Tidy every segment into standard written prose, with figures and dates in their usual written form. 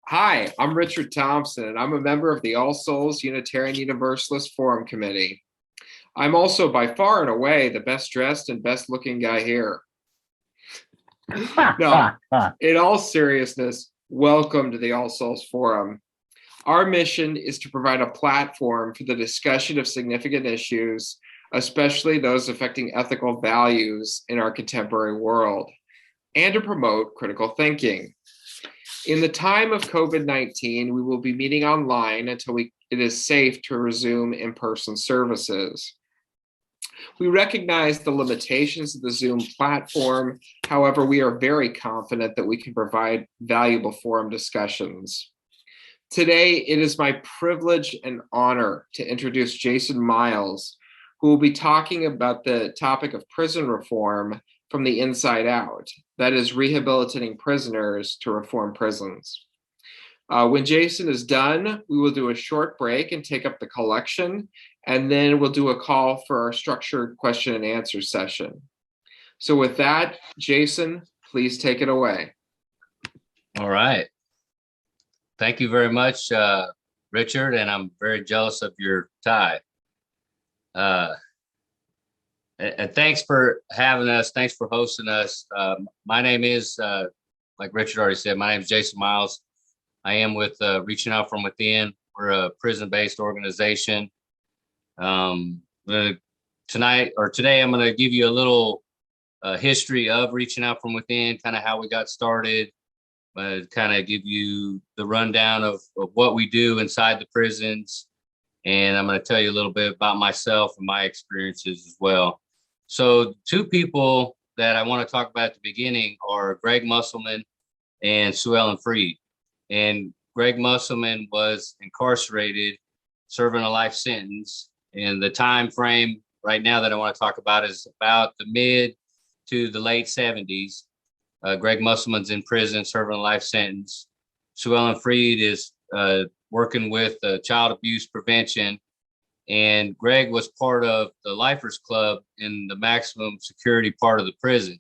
Hi, I'm Richard Thompson, and I'm a member of the All Souls Unitarian Universalist Forum Committee. I'm also by far and away the best dressed and best looking guy here. No, in all seriousness, welcome to the All Souls Forum. Our mission is to provide a platform for the discussion of significant issues, especially those affecting ethical values in our contemporary world, and to promote critical thinking. In the time of COVID-19, we will be meeting online until it is safe to resume in-person services. We recognize the limitations of the Zoom platform. However, we are very confident that we can provide valuable forum discussions. Today, it is my privilege and honor to introduce Jason Miles, who will be talking about the topic of prison reform from the inside out, that is, rehabilitating prisoners to reform prisons. When Jason is done, we will do a short break and take up the collection, and then we'll do a call for our structured question and answer session. So with that, Jason, please take it away. All right. Thank you very much, Richard, and I'm very jealous of your tie. And thanks for having us. Thanks for hosting us. My name is, like Richard already said, my name is Jason Miles. I am with Reaching Out From Within. We're a prison-based organization. Today, I'm going to give you a little history of Reaching Out From Within, kind of how we got started, kind of give you the rundown of what we do inside the prisons. And I'm going to tell you a little bit about myself and my experiences as well. So two people that I want to talk about at the beginning are Greg Musselman and Sue Ellen Freed. And Greg Musselman was incarcerated, serving a life sentence. And the time frame right now that I want to talk about is about the mid to the late 70s. Greg Musselman's in prison, serving a life sentence. Sue Ellen Freed is working with child abuse prevention. And Greg was part of the Lifers Club in the maximum security part of the prison.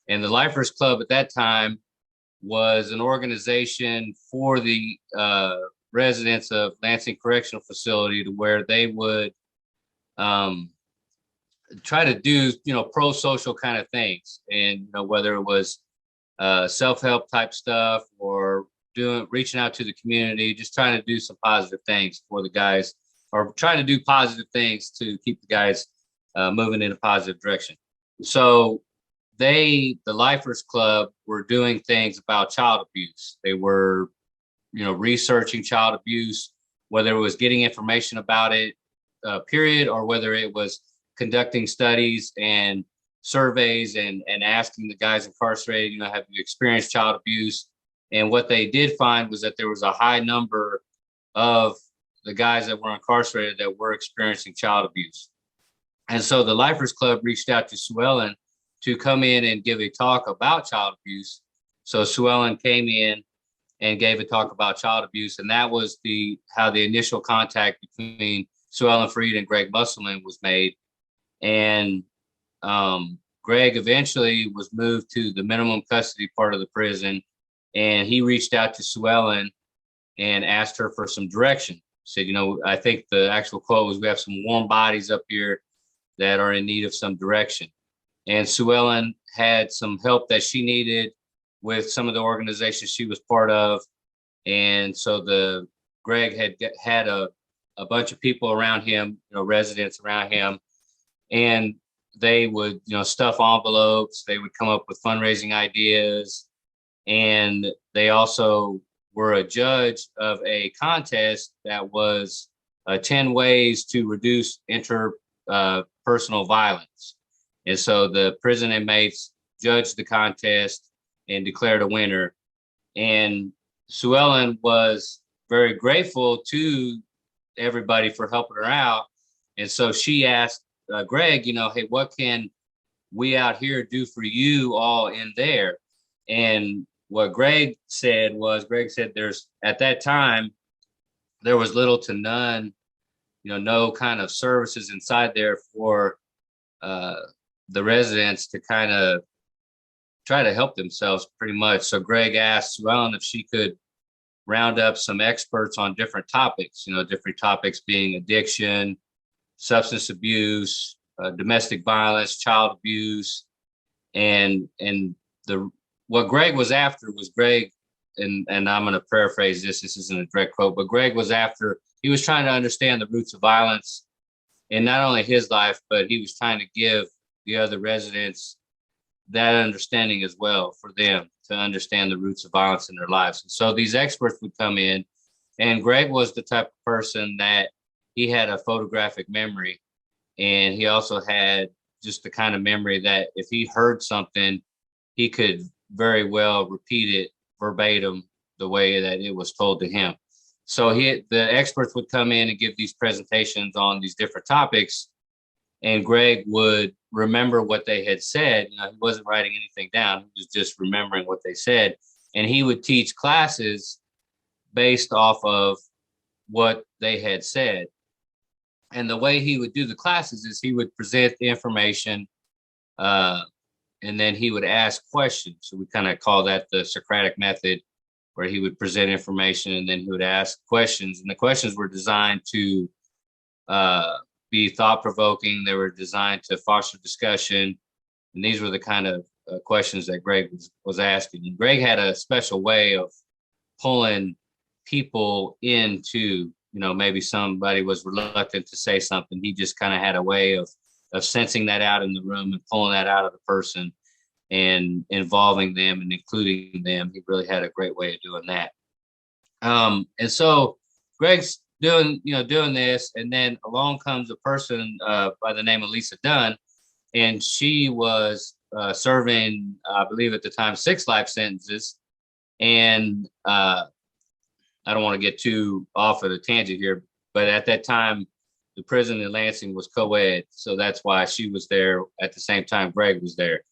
And the Lifers Club at that time was an organization for the residents of Lansing Correctional Facility, to where they would try to do, pro-social kind of things. And, whether it was self-help type stuff or reaching out to the community, just trying to do some positive things for the guys, or trying to do positive things to keep the guys moving in a positive direction. So the Lifers Club were doing things about child abuse. They were, researching child abuse, whether it was getting information about it, period, or whether it was conducting studies and surveys and asking the guys incarcerated, have you experienced child abuse? And what they did find was that there was a high number of the guys that were incarcerated that were experiencing child abuse. And so the Lifers Club reached out to Sue Ellen to come in and give a talk about child abuse. So Sue Ellen came in and gave a talk about child abuse. And that was how the initial contact between Sue Ellen Freed and Greg Musselman was made. And Greg eventually was moved to the minimum custody part of the prison. And he reached out to Sue Ellen and asked her for some direction. Said, I think the actual quote was, "We have some warm bodies up here that are in need of some direction." And Sue Ellen had some help that she needed with some of the organizations she was part of. And so Greg had a bunch of people around him, residents around him, and they would, stuff envelopes. They would come up with fundraising ideas. And they also were a judge of a contest that was 10 ways to reduce interpersonal violence. And so the prison inmates judged the contest and declared a winner. And Sue Ellen was very grateful to everybody for helping her out. And so she asked Greg, hey, what can we out here do for you all in there? And what Greg said at that time, there was little to none, no kind of services inside there for the residents to kind of try to help themselves pretty much. So Greg asked Sue Ellen if she could round up some experts on different topics, different topics being addiction, substance abuse, domestic violence, child abuse, and the what Greg was after was Greg, and I'm going to paraphrase this. This isn't a direct quote, but Greg was after. He was trying to understand the roots of violence in not only his life, but he was trying to give the other residents that understanding as well, for them to understand the roots of violence in their lives. And so these experts would come in, and Greg was the type of person that he had a photographic memory, and he also had just the kind of memory that if he heard something, he could very well repeat it verbatim the way that it was told to him. So the experts would come in and give these presentations on these different topics, and Greg would remember what they had said. He wasn't writing anything down; he was just remembering what they said, and he would teach classes based off of what they had said. And the way he would do the classes is he would present the information, and then he would ask questions. So we kind of call that the Socratic method, where he would present information and then he would ask questions. And the questions were designed to be thought-provoking. They were designed to foster discussion. And these were the kind of questions that Greg was asking. And Greg had a special way of pulling people into, maybe somebody was reluctant to say something. He just kind of had a way of sensing that out in the room and pulling that out of the person and involving them and including them. He really had a great way of doing that. And so Greg's doing this, and then along comes a person by the name of Lisa Dunn, and she was serving, I believe at the time, 6 life sentences. And I don't want to get too off of the tangent here, but at that time, the prison in Lansing was co-ed, so that's why she was there at the same time Greg was there.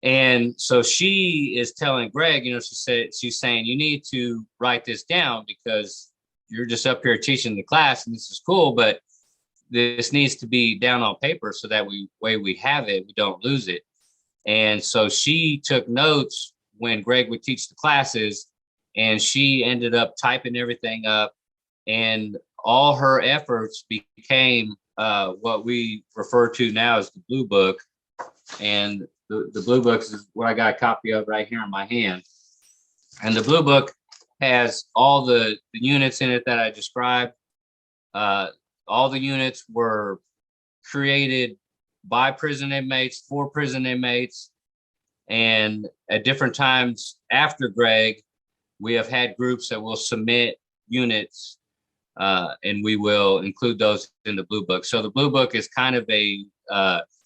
And so she is telling Greg, she's saying, you need to write this down because you're just up here teaching the class and this is cool, but this needs to be down on paper so that way we have it, we don't lose it. And so she took notes when Greg would teach the classes, and she ended up typing everything up, and all her efforts became what we refer to now as the Blue Book. And the Blue Book is what I got a copy of right here in my hand. And the Blue Book has all the units in it that I described. All the units were created by prison inmates, for prison inmates. And at different times after Greg, we have had groups that will submit units, and we will include those in the Blue Book. So the Blue Book is kind of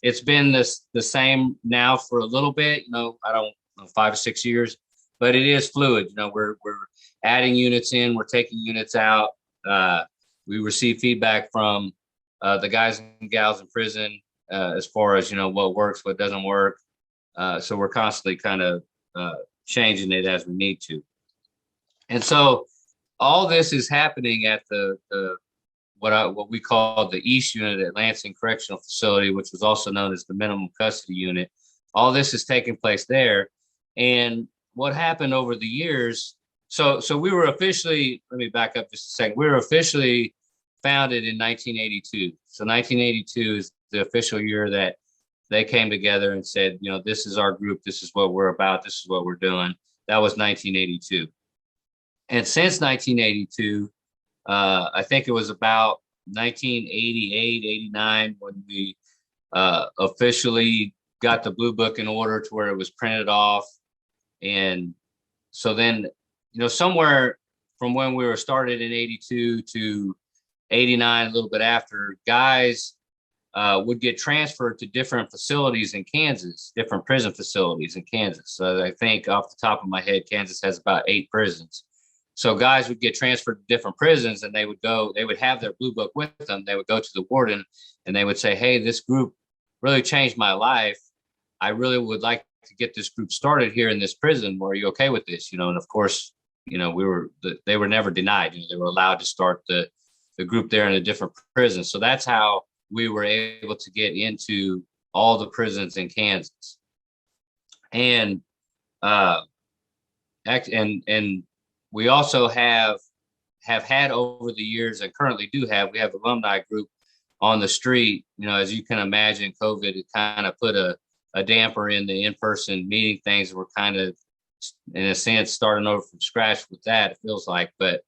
it's been the same now for a little bit, I don't know, 5 or 6 years, but it is fluid. We're adding units in, we're taking units out. We receive feedback from the guys and gals in prison as far as, what works, what doesn't work. So we're constantly kind of changing it as we need to. And so all this is happening at the what we call the East Unit at Lansing Correctional Facility, which was also known as the Minimum Custody Unit. All this is taking place there. And what happened over the years, so we were officially, let me back up just a second. We were officially founded in 1982. So 1982 is the official year that they came together and said, this is our group, this is what we're about, this is what we're doing. That was 1982. And since 1982, I think it was about 1988, 89 when we officially got the Blue Book in order to where it was printed off. And so then, somewhere from when we were started in 82 to 89, a little bit after, guys would get transferred to different facilities in Kansas, different prison facilities in Kansas. So I think off the top of my head, Kansas has about 8 prisons. So guys would get transferred to different prisons, and they would have their Blue Book with them. They would go to the warden and they would say, hey, this group really changed my life. I really would like to get this group started here in this prison. Are you okay with this? And of course, they were never denied. They were allowed to start the group there in a different prison. So that's how we were able to get into all the prisons in Kansas. And we also have had over the years, and currently do have, we have alumni group on the street. As you can imagine, COVID had kind of put a damper in the in-person meeting things. We're kind of, in a sense, starting over from scratch with that, it feels like. But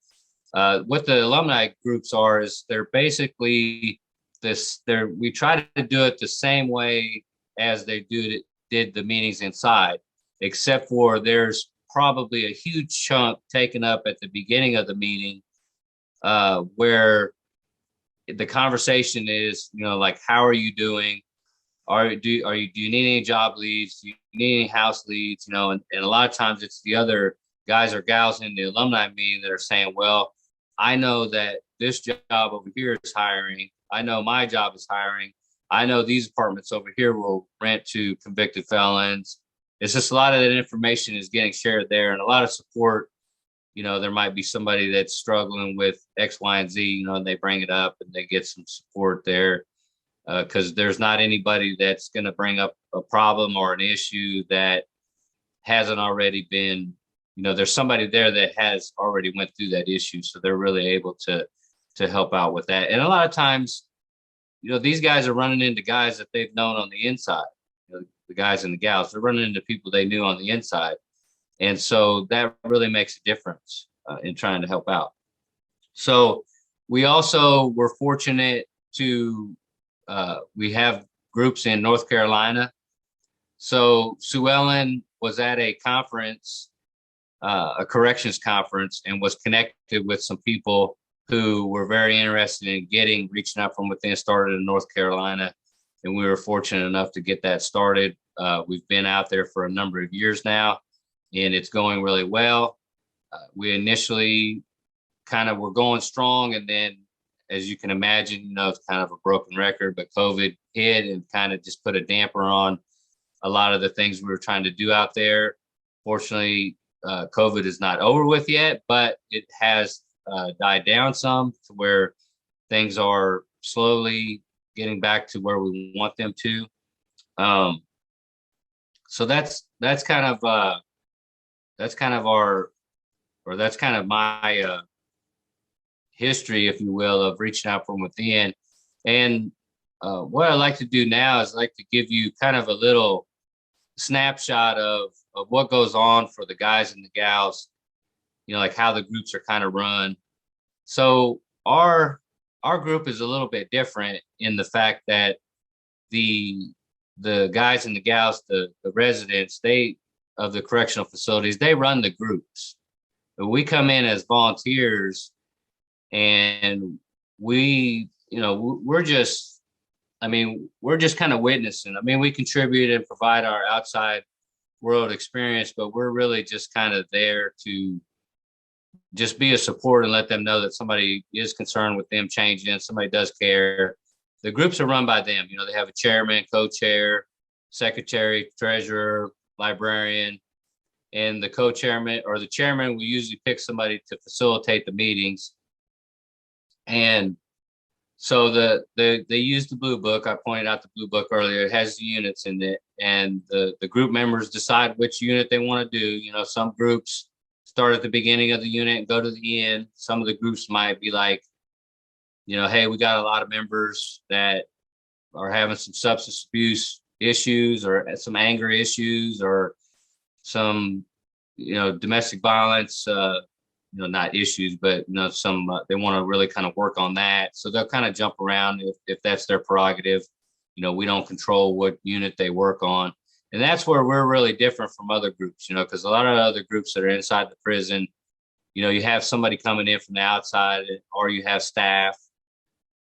what the alumni groups are is they're basically we try to do it the same way as they did the meetings inside, except for there's probably a huge chunk taken up at the beginning of the meeting, where the conversation is, like, how are you doing? Do you need any job leads? Do you need any house leads? And a lot of times it's the other guys or gals in the alumni meeting that are saying, well, I know that this job over here is hiring. I know my job is hiring. I know these apartments over here will rent to convicted felons. It's just a lot of that information is getting shared there, and a lot of support. There might be somebody that's struggling with X, Y, and Z, and they bring it up and they get some support there, because there's not anybody that's going to bring up a problem or an issue that hasn't already been, there's somebody there that has already went through that issue. So they're really able to help out with that. And a lot of times, these guys are running into guys that they've known on the inside, the guys and the gals, they're running into people they knew on the inside. And so that really makes a difference in trying to help out. So we also were fortunate to, we have groups in North Carolina. So Sue Ellen was at a conference, a corrections conference, and was connected with some people who were very interested in reaching out from within started in North Carolina. And we were fortunate enough to get that started. We've been out there for a number of years now, and it's going really well. We initially kind of were going strong, and then, as you can imagine, it's kind of a broken record, but COVID hit and kind of just put a damper on a lot of the things we were trying to do out there. Fortunately, COVID is not over with yet, but it has died down some to where things are slowly getting back to where we want them to. So that's kind of my history, if you will, of reaching out from within. And what I like to do now is like to give you kind of a little snapshot of what goes on for the guys and the gals, like how the groups are kind of run. So our group is a little bit different in the fact that the guys and the gals, the residents, of the correctional facilities, they run the groups. But we come in as volunteers, and we're just kind of witnessing. We contribute and provide our outside world experience, but we're really just kind of there to just be a support and let them know that somebody is concerned with them changing, somebody does care. The groups are run by them. They have a chairman, co-chair, secretary, treasurer, librarian, and the co-chairman or the chairman will usually pick somebody to facilitate the meetings. And so they use the blue book. I pointed out the blue book earlier. It has the units in it, and the group members decide which unit they want to do. Some groups start at the beginning of the unit and go to the end. Some of the groups might be like, hey, we got a lot of members that are having some substance abuse issues or some anger issues or some, domestic violence, not issues, but, some, they want to really kind of work on that. So they'll kind of jump around if that's their prerogative. We don't control what unit they work on. And that's where we're really different from other groups, because a lot of other groups that are inside the prison, you have somebody coming in from the outside, or you have staff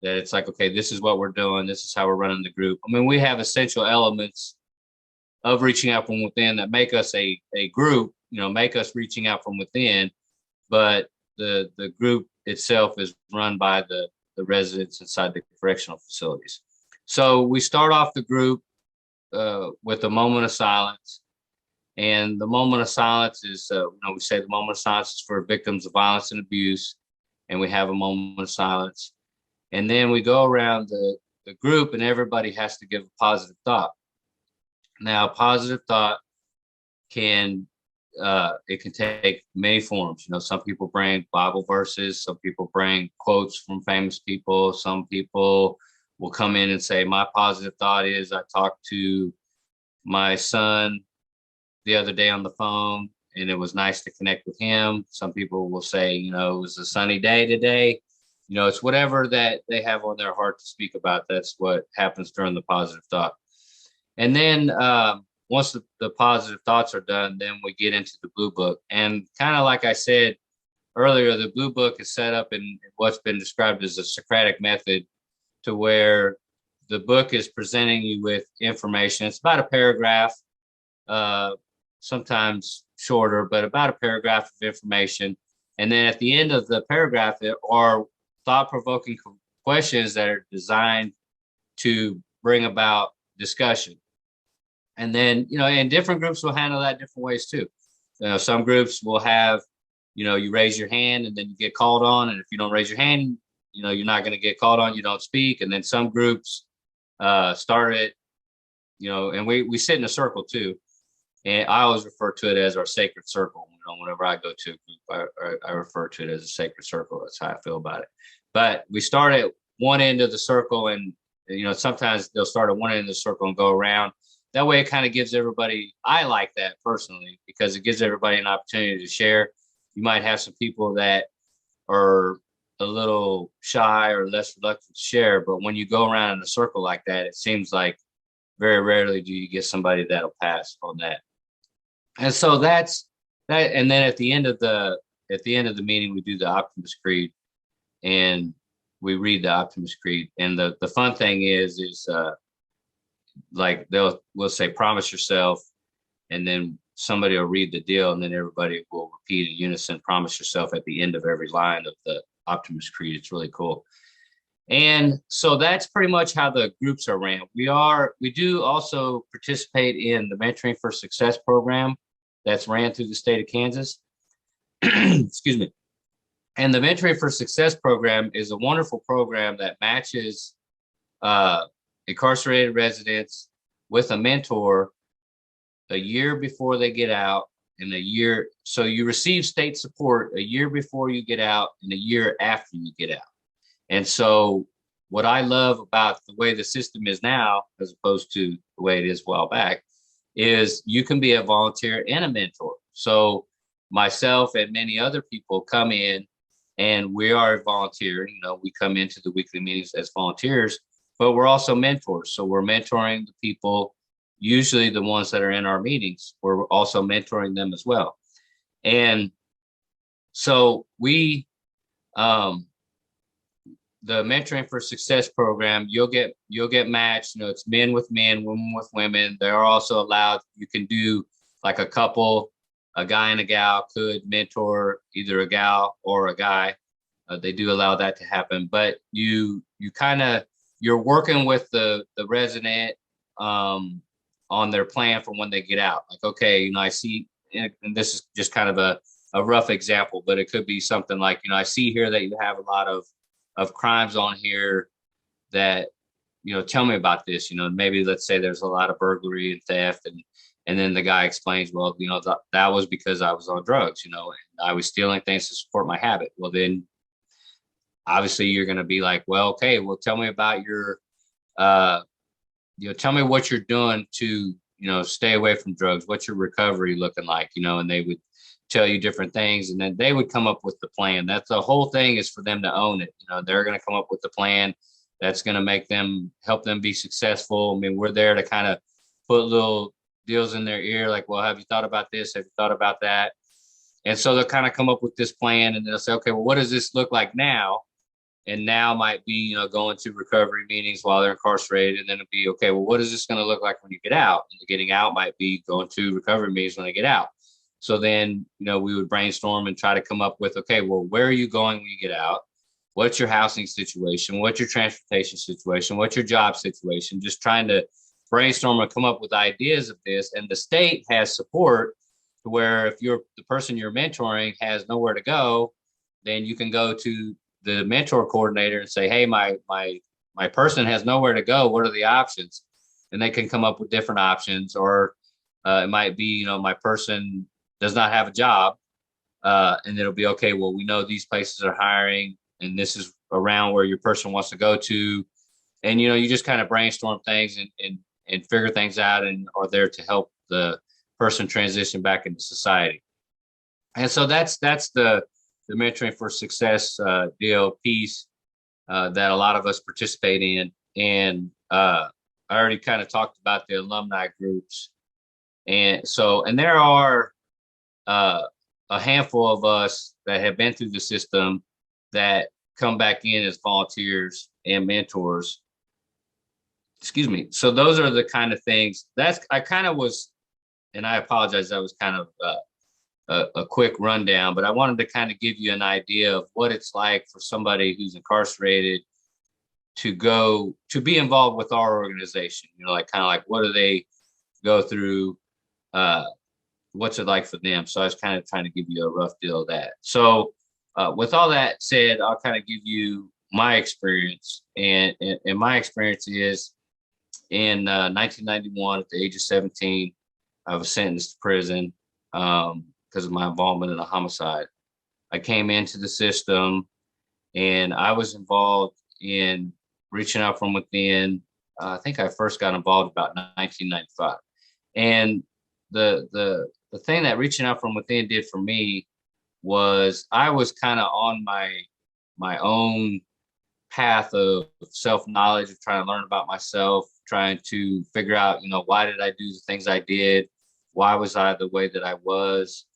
that it's like, okay, this is what we're doing. This is how we're running the group. We have essential elements of reaching out from within that make us a group, make us reaching out from within. But the group itself is run by the residents inside the correctional facilities. So we start off the group with a moment of silence. And the moment of silence is, we say the moment of silence is for victims of violence and abuse. And we have a moment of silence. And then we go around the group, and everybody has to give a positive thought. Now, a positive thought can it can take many forms. You know, some people bring Bible verses, some people bring quotes from famous people, some people will come in and say, my positive thought is I talked to my son the other day on the phone and it was nice to connect with him. Some people will say, you know, it was a sunny day today. You know, it's whatever that they have on their heart to speak about. That's what happens during the positive thought. And then once the positive thoughts are done, then we get into the blue book. And kind of like I said earlier, the blue book is set up in what's been described as a Socratic method, to where the book is presenting you with information. It's about a paragraph, sometimes shorter, but about a paragraph of information. And then at the end of the paragraph, there are thought-provoking questions that are designed to bring about discussion. And then, you know, and different groups will handle that different ways too. You know, some groups will have, you know, you raise your hand and then you get called on. And if you don't raise your hand, you know, you're not going to get called on, you don't speak. And then some groups start it, you know, and we sit in a circle too. And I always refer to it as our sacred circle. You know, whenever I go to a group, I refer to it as a sacred circle. That's how I feel about it. But we start at one end of the circle, and you know, sometimes they'll start at one end of the circle and go around. That way, it kind of gives everybody. I like that personally because it gives everybody an opportunity to share. You might have some people that are a little shy or less reluctant to share, but when you go around in a circle like that, it seems like very rarely do you get somebody that'll pass on that. And so that's that. And then at the end of the meeting, we do the Optimist Creed, and we read the Optimist Creed. And the fun thing is like we'll say, promise yourself, and then somebody will read the deal, and then everybody will repeat in unison, promise yourself at the end of every line of the Optimist Creed. It's really cool. And so that's pretty much how the groups are ran. We do also participate in the Mentoring for Success program that's ran through the state of Kansas. Excuse me. And the Mentoring for Success program is a wonderful program that matches incarcerated residents with a mentor a year before they get out, and a year. So you receive state support a year before you get out and a year after you get out. And so what I love about the way the system is now, as opposed to the way it is a while back, is you can be a volunteer and a mentor. So myself and many other people come in and we are volunteering. You know, we come into the weekly meetings as volunteers, but we're also mentors. So we're mentoring the people, usually the ones that are in our meetings. We're also mentoring them as well. And so we, the Mentoring for Success program, you'll get matched. You know, it's men with men, women with women. They're also allowed. You can do like a couple, a guy and a gal could mentor either a gal or a guy. They do allow that to happen, but you're working with the resident on their plan for when they get out. Like, okay, you know, I see, and this is just kind of a rough example, but it could be something like, you know, I see here that you have a lot of crimes on here that, you know, tell me about this. You know, maybe let's say there's a lot of burglary and theft, and then the guy explains, well, you know, that was because I was on drugs, you know, and I was stealing things to support my habit. Well, then obviously you're going to be like, well, okay, well, tell me about your, you know, tell me what you're doing to, you know, stay away from drugs. What's your recovery looking like? You know, and they would tell you different things, and then they would come up with the plan. That's the whole thing, is for them to own it. You know, they're going to come up with the plan that's going to help them be successful. I mean, we're there to kind of put little deals in their ear, like, well, have you thought about this? Have you thought about that? And so they'll kind of come up with this plan, and they'll say, okay, well, what does this look like now? And now might be, you know, going to recovery meetings while they're incarcerated. And then it'll be, okay, well, what is this going to look like when you get out? And the getting out might be going to recovery meetings when they get out. So then, you know, we would brainstorm and try to come up with, okay, well, where are you going when you get out? What's your housing situation? What's your transportation situation? What's your job situation? Just trying to brainstorm and come up with ideas of this. And the state has support to where if the person you're mentoring has nowhere to go, then you can go to the mentor coordinator and say, hey, my person has nowhere to go. What are the options? And they can come up with different options. Or it might be, you know, my person does not have a job, and it'll be okay. Well, we know these places are hiring, and this is around where your person wants to go to, and you just kind of brainstorm things and figure things out, and are there to help the person transition back into society. And so that's the mentoring for success deal piece that a lot of us participate in. And I already kind of talked about the alumni groups, and there are a handful of us that have been through the system that come back in as volunteers and mentors. Excuse me. So those are the kind of things I kind of was, and I apologize, that was kind of a quick rundown, but I wanted to kind of give you an idea of what it's like for somebody who's incarcerated to be involved with our organization. Like kind of like, what do they go through? What's it like for them? So I was kind of trying to give you a rough deal of that. So with all that said, I'll kind of give you my experience. And my experience is in 1991, at the age of 17, I was sentenced to prison because of my involvement in a homicide. I came into the system and I was involved in reaching out from within. I think I first got involved about 1995. And the thing that reaching out from within did for me was I was kind of on my own path of self-knowledge, of trying to learn about myself, trying to figure out, why did I do the things I did? Why was I the way that I was?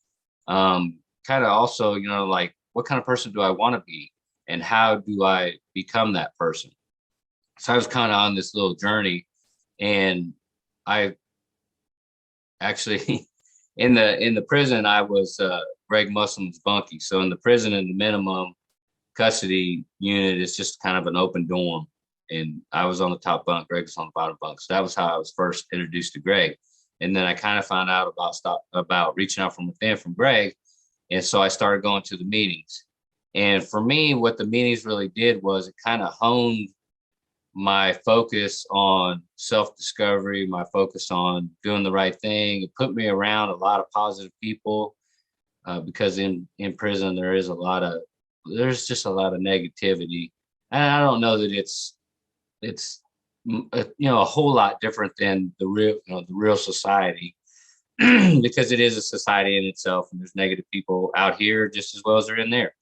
Kind of also, like, what kind of person do I want to be? And how do I become that person? So I was kind of on this little journey, and I actually in the prison, I was Greg Musselman's bunkie. So in the prison, in the minimum custody unit, it's just kind of an open dorm, and I was on the top bunk, Greg was on the bottom bunk. So that was how I was first introduced to Greg. And then I kind of found out about reaching out from within from Greg, and so I started going to the meetings. And for me, what the meetings really did was it kind of honed my focus on self-discovery, my focus on doing the right thing. It put me around a lot of positive people because in prison there's just a lot of negativity, and I don't know that it's a whole lot different than the real society because it is a society in itself, and there's negative people out here just as well as they're in there.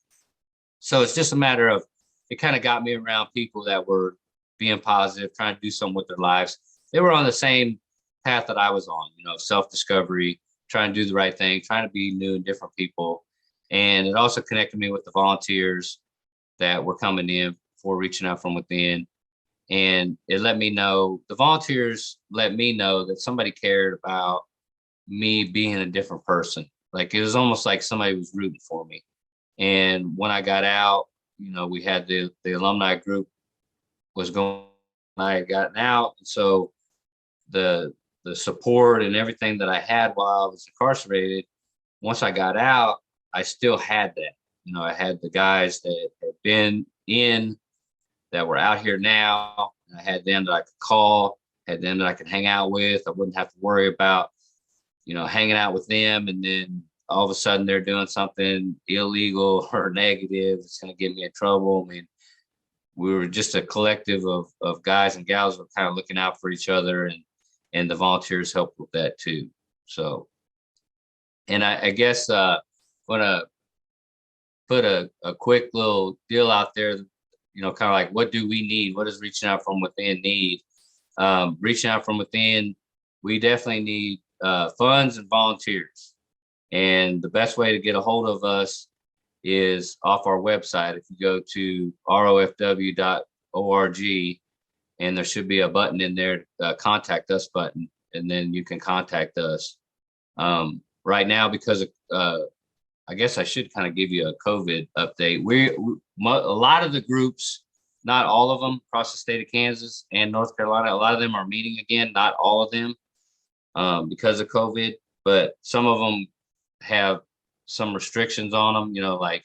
So it's just a matter of, it kind of got me around people that were being positive, trying to do something with their lives. They were on the same path that I was on, self-discovery, trying to do the right thing, trying to be new and different people. And it also connected me with the volunteers that were coming in for reaching out from within. And it let me know, the volunteers let me know that somebody cared about me being a different person. Like, it was almost like somebody was rooting for me. And when I got out, we had the alumni group was going, I had gotten out. And so the support and everything that I had while I was incarcerated, once I got out, I still had that. I had the guys that had been in that were out here now. I had them that I could call, had them that I could hang out with. I wouldn't have to worry about, hanging out with them, and then all of a sudden they're doing something illegal or negative. It's going to get me in trouble. I mean, we were just a collective of guys and gals who were kind of looking out for each other, and the volunteers helped with that too. So, and I guess want to put a quick little deal out there, kind of like, what do we need? What does reaching out from within need? Reaching out from within, we definitely need funds and volunteers. And the best way to get a hold of us is off our website. If you go to rofw.org, and there should be a button in there, contact us button, and then you can contact us. Right now, because of, I guess I should kind of give you a COVID update. A lot of the groups, not all of them, across the state of Kansas and North Carolina, a lot of them are meeting again, not all of them, because of COVID, but some of them have some restrictions on them, like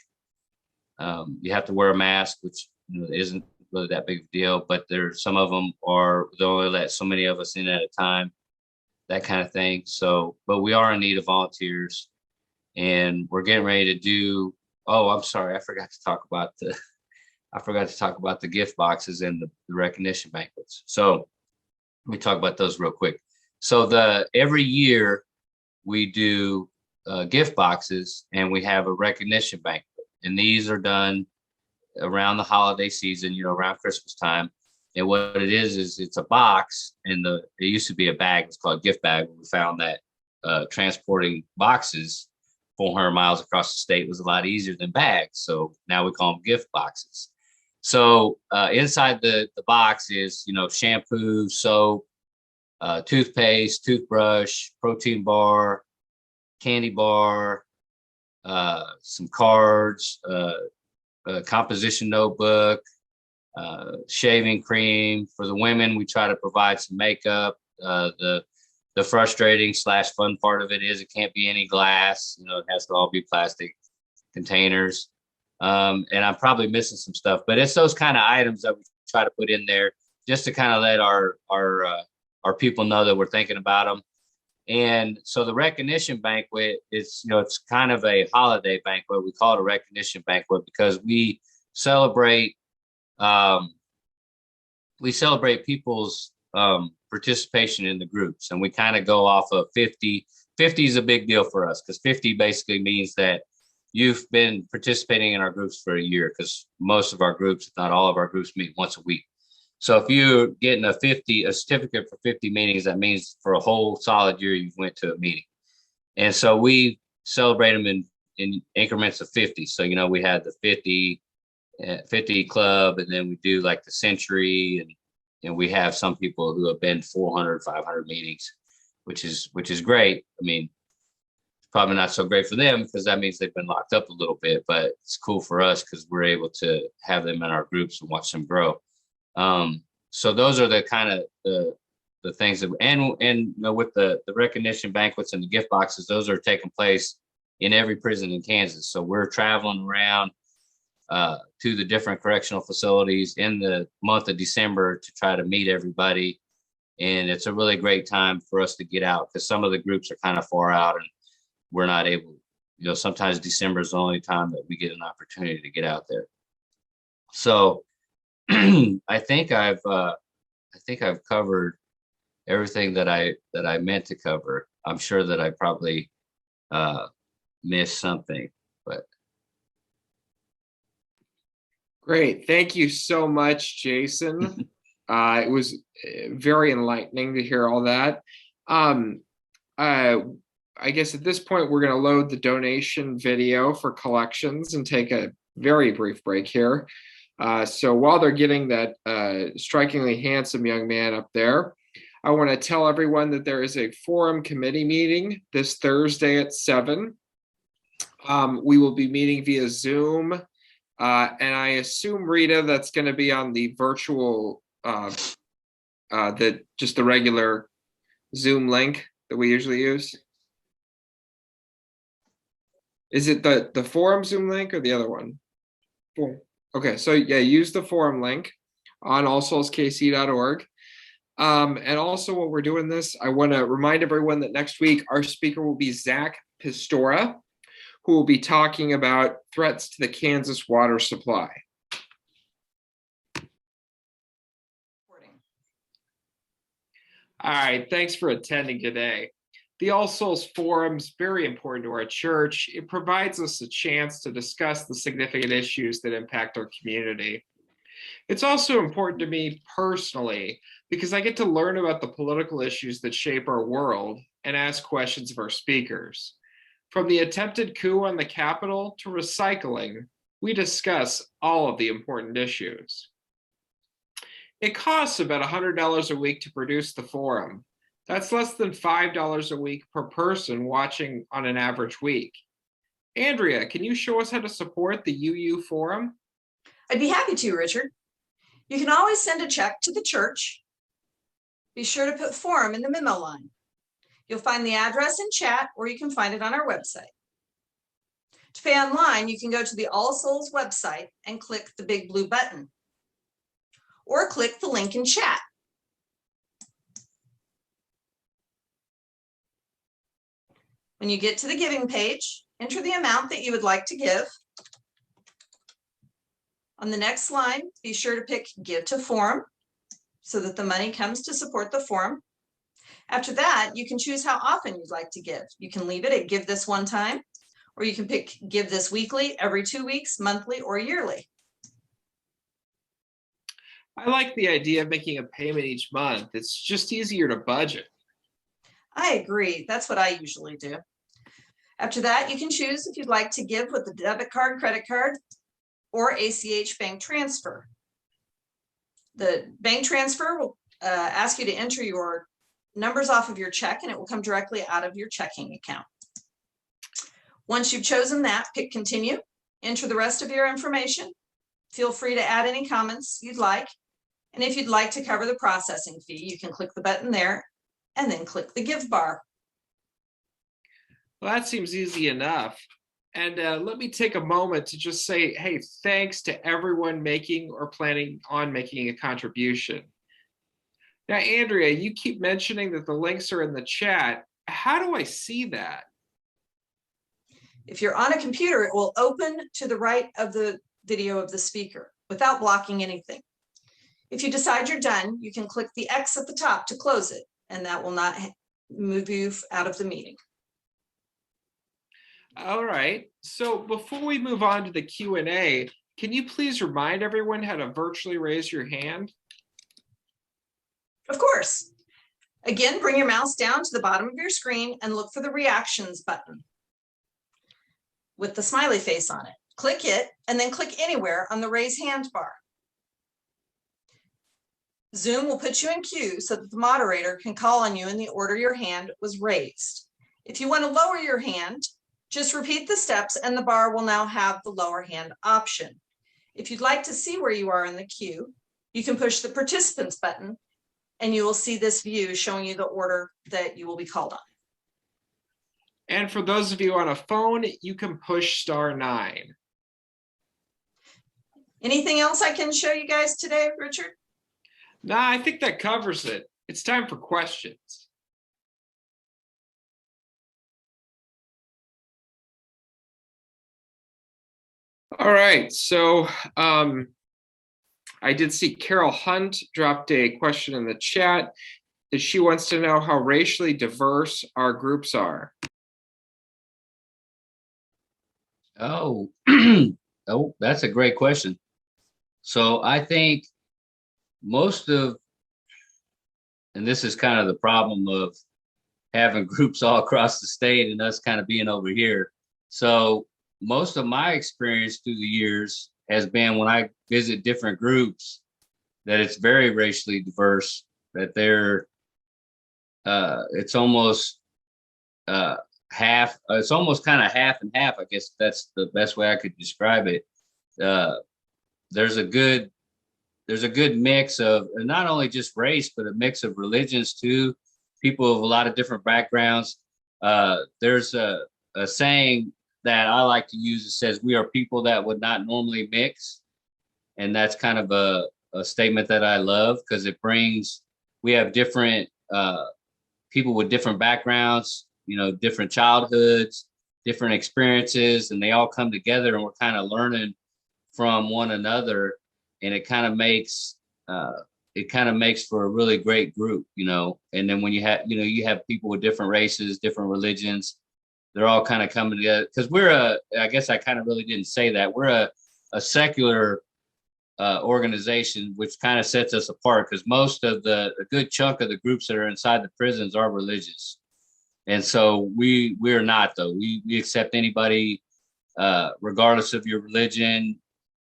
you have to wear a mask, which isn't really that big of a deal, but some of them they'll only let so many of us in at a time, that kind of thing. So, but we are in need of volunteers. and we're getting ready to do. Oh, I'm sorry, I forgot to talk about the gift boxes and the recognition banquets. So let me talk about those real quick. So every year we do gift boxes, and we have a recognition banquet, and these are done around the holiday season, around Christmas time. And what it is it's a box, and it used to be a bag. It's called a gift bag. We found that transporting boxes 400 miles across the state was a lot easier than bags. So now we call them gift boxes. So inside the box is, shampoo, soap, toothpaste, toothbrush, protein bar, candy bar, some cards, a composition notebook, shaving cream. For the women, we try to provide some makeup. The frustrating / fun part of it is it can't be any glass. It has to all be plastic containers. And I'm probably missing some stuff, but it's those kind of items that we try to put in there just to kind of let our people know that we're thinking about them. And so the recognition banquet is, it's kind of a holiday banquet. We call it a recognition banquet because we celebrate people's participation in the groups, and we kind of go off of 50. 50 is a big deal for us because 50 basically means that you've been participating in our groups for a year, because most of our groups, if not all of our groups, meet once a week. So if you're getting a certificate for 50 meetings, that means for a whole solid year you've went to a meeting. And so we celebrate them in increments of 50. So we had the 50 club, and then we do like the century, and we have some people who have been 400, 500 meetings, which is great. I mean, it's probably not so great for them because that means they've been locked up a little bit, but it's cool for us because we're able to have them in our groups and watch them grow. So those are the kind of the things that, and with the recognition banquets and the gift boxes, those are taking place in every prison in Kansas. So we're traveling around to the different correctional facilities in the month of December to try to meet everybody. And it's a really great time for us to get out because some of the groups are kind of far out and we're not able, sometimes December is the only time that we get an opportunity to get out there. So I think I've covered everything that I meant to cover. I'm sure that I probably missed something, but. Great. Thank you so much, Jason. It was very enlightening to hear all that. I guess at this point, we're going to load the donation video for collections and take a very brief break here. So while they're getting that strikingly handsome young man up there, I want to tell everyone that there is a forum committee meeting this Thursday at 7. We will be meeting via Zoom. And I assume, Rita, that's going to be on the virtual, just the regular Zoom link that we usually use. Is it the forum Zoom link or the other one? Okay, so yeah, use the forum link on allsoulskc.org. And also, while we're doing this, I want to remind everyone that next week our speaker will be Zach Pistora, who will be talking about threats to the Kansas water supply. All right, thanks for attending today. The All Souls Forum is very important to our church. It provides us a chance to discuss the significant issues that impact our community. It's also important to me personally because I get to learn about the political issues that shape our world and ask questions of our speakers. From the attempted coup on the Capitol to recycling, we discuss all of the important issues. It costs about $100 a week to produce the forum. That's less than $5 a week per person watching on an average week. Andrea, can you show us how to support the UU Forum? I'd be happy to, Richard. You can always send a check to the church. Be sure to put forum in the memo line. You'll find the address in chat, or you can find it on our website. To pay online, you can go to the All Souls website and click the big blue button, or click the link in chat. When you get to the giving page, enter the amount that you would like to give. On the next line, be sure to pick Give to Forum so that the money comes to support the forum. After that, you can choose how often you'd like to give. You can leave it at Give This One Time, or you can pick Give This Weekly, every 2 weeks, monthly, or yearly. I like the idea of making a payment each month. It's just easier to budget. I agree. That's what I usually do. After that, you can choose if you'd like to give with a debit card, credit card, or ACH bank transfer. The bank transfer will ask you to enter your numbers off of your check, and it will come directly out of your checking account. Once you've chosen that, pick Continue, enter the rest of your information. Feel free to add any comments you'd like. And if you'd like to cover the processing fee, you can click the button there and then click the Give bar. Well, that seems easy enough. And let me take a moment to just say, hey, thanks to everyone making or planning on making a contribution. Now, Andrea, you keep mentioning that the links are in the chat. How do I see that? If you're on a computer, it will open to the right of the video of the speaker without blocking anything. If you decide you're done, you can click the X at the top to close it, and that will not move you out of the meeting. All right. So before we move on to the Q&A, can you please remind everyone how to virtually raise your hand? Of course. Again, bring your mouse down to the bottom of your screen and look for the Reactions button with the smiley face on it. Click it and then click anywhere on the Raise Hand bar. Zoom will put you in queue so that the moderator can call on you in the order your hand was raised. If you want to lower your hand, just repeat the steps and the bar will now have the lower hand option. If you'd like to see where you are in the queue, you can push the Participants button and you will see this view showing you the order that you will be called on. And for those of you on a phone, you can push *9. Anything else I can show you guys today, Richard? No, I think that covers it. It's time for questions. All right, so I did see Carol Hunt dropped a question in the chat. She wants to know how racially diverse our groups are. Oh, oh, that's a great question. So I think most of, and this is kind of the problem of having groups all across the state and us kind of being over here. So most of my experience through the years has been when I visit different groups that it's very racially diverse, that they're, it's almost half, it's almost kind of half and half. I guess that's the best way I could describe it. There's a good mix of not only just race, but a mix of religions too, people of a lot of different backgrounds. There's a saying that I like to use that says we are people that would not normally mix. And that's kind of a statement that I love because it brings, we have different people with different backgrounds, you know, different childhoods, different experiences, and they all come together and we're kind of learning from one another. And it kind of makes for a really great group, you know. And then when you have, you know, you have people with different races, different religions, they're all kind of coming together because I guess I kind of really didn't say that. We're a secular organization, which kind of sets us apart because most of a good chunk of the groups that are inside the prisons are religious. And so we're not, though. We accept anybody, regardless of your religion,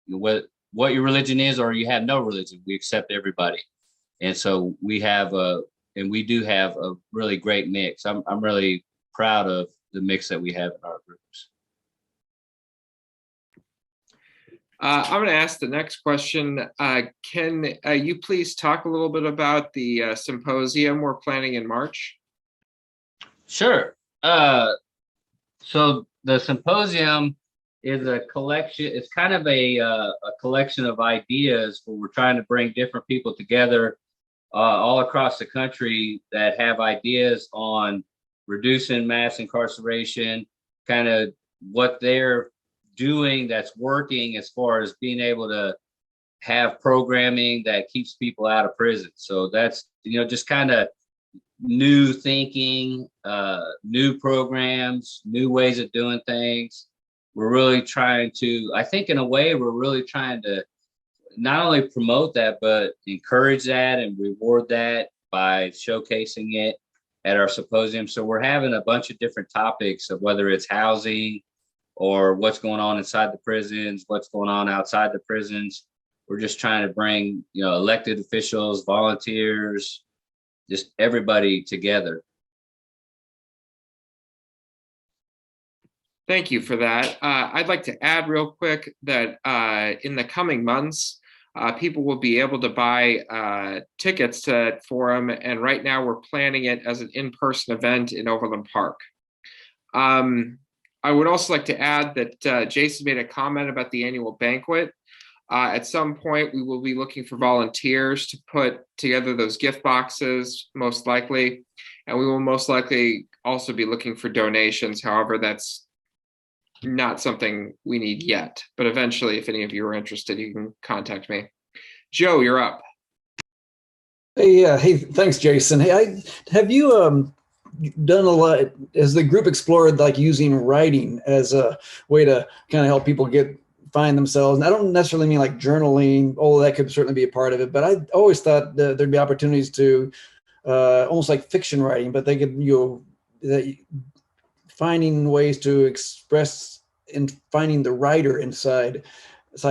what your religion is, or you have no religion. We accept everybody. And so we do have a really great mix. I'm really proud of the mix that we have in our groups. I'm going to ask the next question. Can you please talk a little bit about the symposium we're planning in March? Sure. So the symposium is a collection. It's kind of a collection of ideas where we're trying to bring different people together all across the country that have ideas on reducing mass incarceration, kind of what they're doing that's working as far as being able to have programming that keeps people out of prison. So that's, just kind of new thinking, new programs, new ways of doing things. We're really trying to, I think in a way, we're really trying to not only promote that, but encourage that and reward that by showcasing it at our symposium. So we're having a bunch of different topics of whether it's housing or what's going on inside the prisons, what's going on outside the prisons. We're just trying to bring, elected officials, volunteers, just everybody together. Thank you for that. I'd like to add real quick that in the coming months, people will be able to buy tickets to that forum. And right now we're planning it as an in-person event in Overland Park. I would also like to add that Jason made a comment about the annual banquet. At some point, we will be looking for volunteers to put together those gift boxes, most likely. And we will most likely also be looking for donations. However, that's not something we need yet. But eventually, if any of you are interested, you can contact me. Joe, you're up. Hey, thanks, Jason. Hey, have you done a lot, has the group explored like using writing as a way to kind of help people find themselves? And I don't necessarily mean like journaling, although that could certainly be a part of it, but I always thought that there'd be opportunities to almost like fiction writing, but they could, finding ways to express and finding the writer inside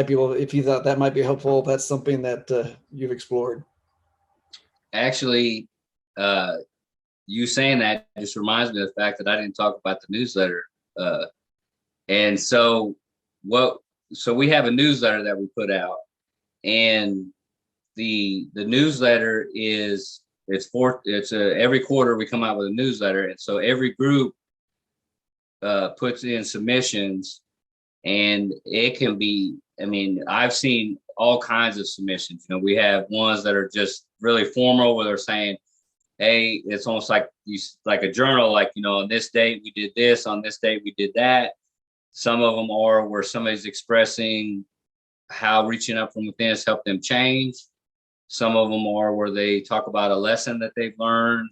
people. If you thought that might be helpful, that's something that you've explored. Actually, you saying that just reminds me of the fact that I didn't talk about the newsletter. And so we have a newsletter that we put out, and the newsletter every quarter we come out with a newsletter. And so every group puts in submissions, and it can be, I've seen all kinds of submissions. We have ones that are just really formal where they're saying, hey, it's almost like a journal, like, on this date we did this, on this date we did that. Some of them are where somebody's expressing how reaching up from within has helped them change. Some of them are where they talk about a lesson that they've learned.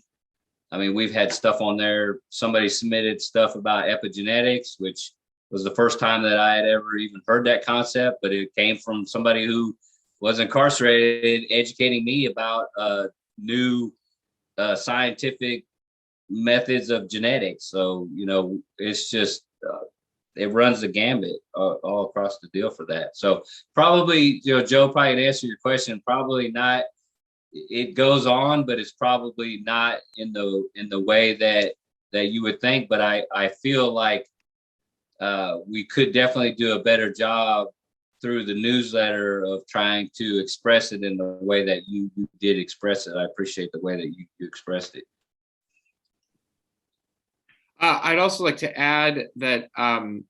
We've had stuff on there. Somebody submitted stuff about epigenetics, which was the first time that I had ever even heard that concept, but it came from somebody who was incarcerated educating me about new scientific methods of genetics. So, it's just, it runs the gambit all across the deal for that. So probably, Joe, probably to answer your question, probably not. It goes on, but it's probably not in the way that you would think. But I feel like we could definitely do a better job through the newsletter of trying to express it in the way that you did express it. I appreciate the way that you expressed it. I'd also like to add that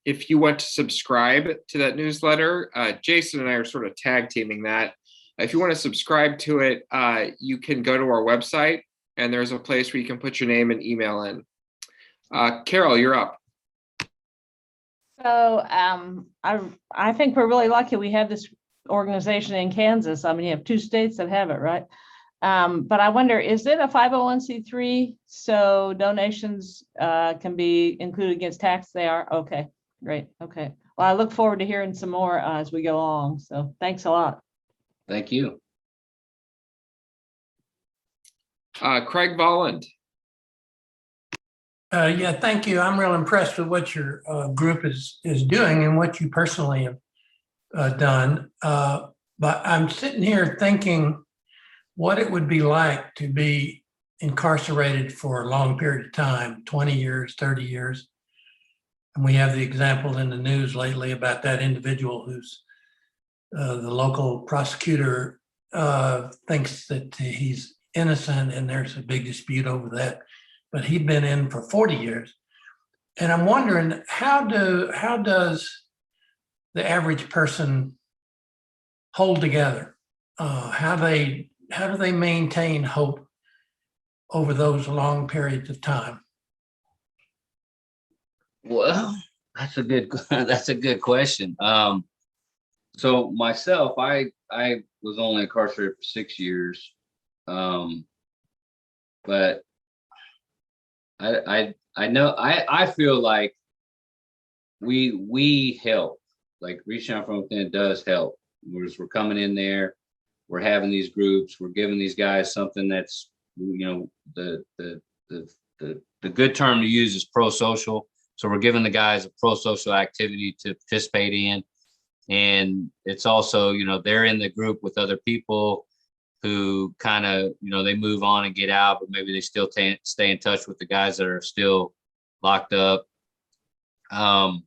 if you want to subscribe to that newsletter, Jason and I are sort of tag teaming that. If you want to subscribe to it, you can go to our website, and there's a place where you can put your name and email in. Carol, you're up. So I think we're really lucky we have this organization in Kansas. You have 2 states that have it, right? But I wonder, is it a 501c3? So donations can be included against tax? They are? Okay, great. Okay. Well, I look forward to hearing some more as we go along. So thanks a lot. Thank you. Craig Bolland. Yeah, thank you. I'm real impressed with what your group is doing and what you personally have done. But I'm sitting here thinking what it would be like to be incarcerated for a long period of time, 20 years, 30 years. And we have the example in the news lately about that individual who's the local prosecutor thinks that he's innocent, and there's a big dispute over that. But he'd been in for 40 years. And I'm wondering, how does the average person hold together? How do they maintain hope over those long periods of time? Well, That's a good that's a good question. So myself, I was only incarcerated for 6 years, but I know I feel like we help, like reaching out from within does help. We're coming in there, we're having these groups, we're giving these guys something that's, you know, the good term to use is pro-social. So we're giving the guys a pro-social activity to participate in. And it's also, you know, they're in the group with other people who kind of, you know, they move on and get out, but maybe they still stay in touch with the guys that are still locked up. So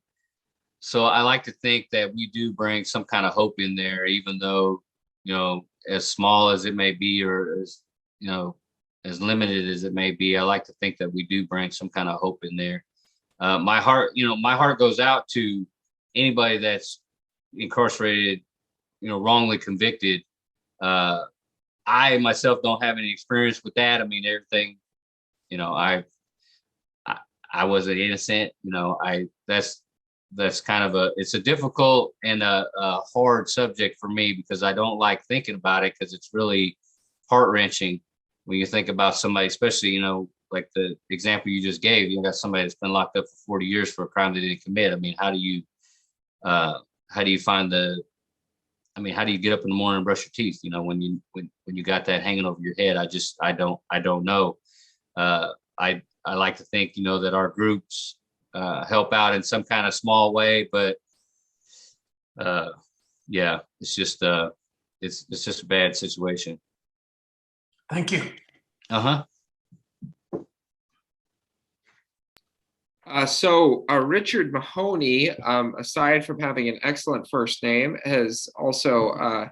I like to think that we do bring some kind of hope in there, even though, you know, as small as it may be, or as, you know, as limited as it may be, I like to think that we do bring some kind of hope in there. My heart goes out to anybody that's incarcerated, you know, wrongly convicted. I myself don't have any experience with that. I mean, everything, you know, I wasn't innocent. You know, that's kind of it's a difficult and a hard subject for me because I don't like thinking about it because it's really heart wrenching when you think about somebody, especially, you know, like the example you just gave. You got somebody that's been locked up for 40 years for a crime they didn't commit. I mean, how do you find how do you get up in the morning and brush your teeth? You know, when you got that hanging over your head, I don't know. I like to think, you know, that our groups help out in some kind of small way, but yeah, it's just it's just a bad situation. Thank you. Uh-huh. So Richard Mahoney, aside from having an excellent first name, has also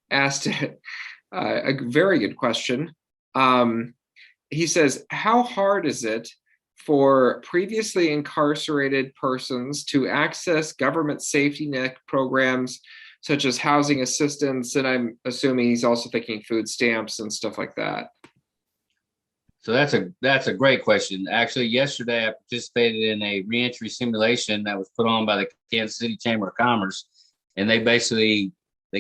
asked a very good question. He says, how hard is it for previously incarcerated persons to access government safety net programs such as housing assistance? And I'm assuming he's also thinking food stamps and stuff like that. So that's a great question. Actually, yesterday I participated in a reentry simulation that was put on by the Kansas City Chamber of Commerce, and they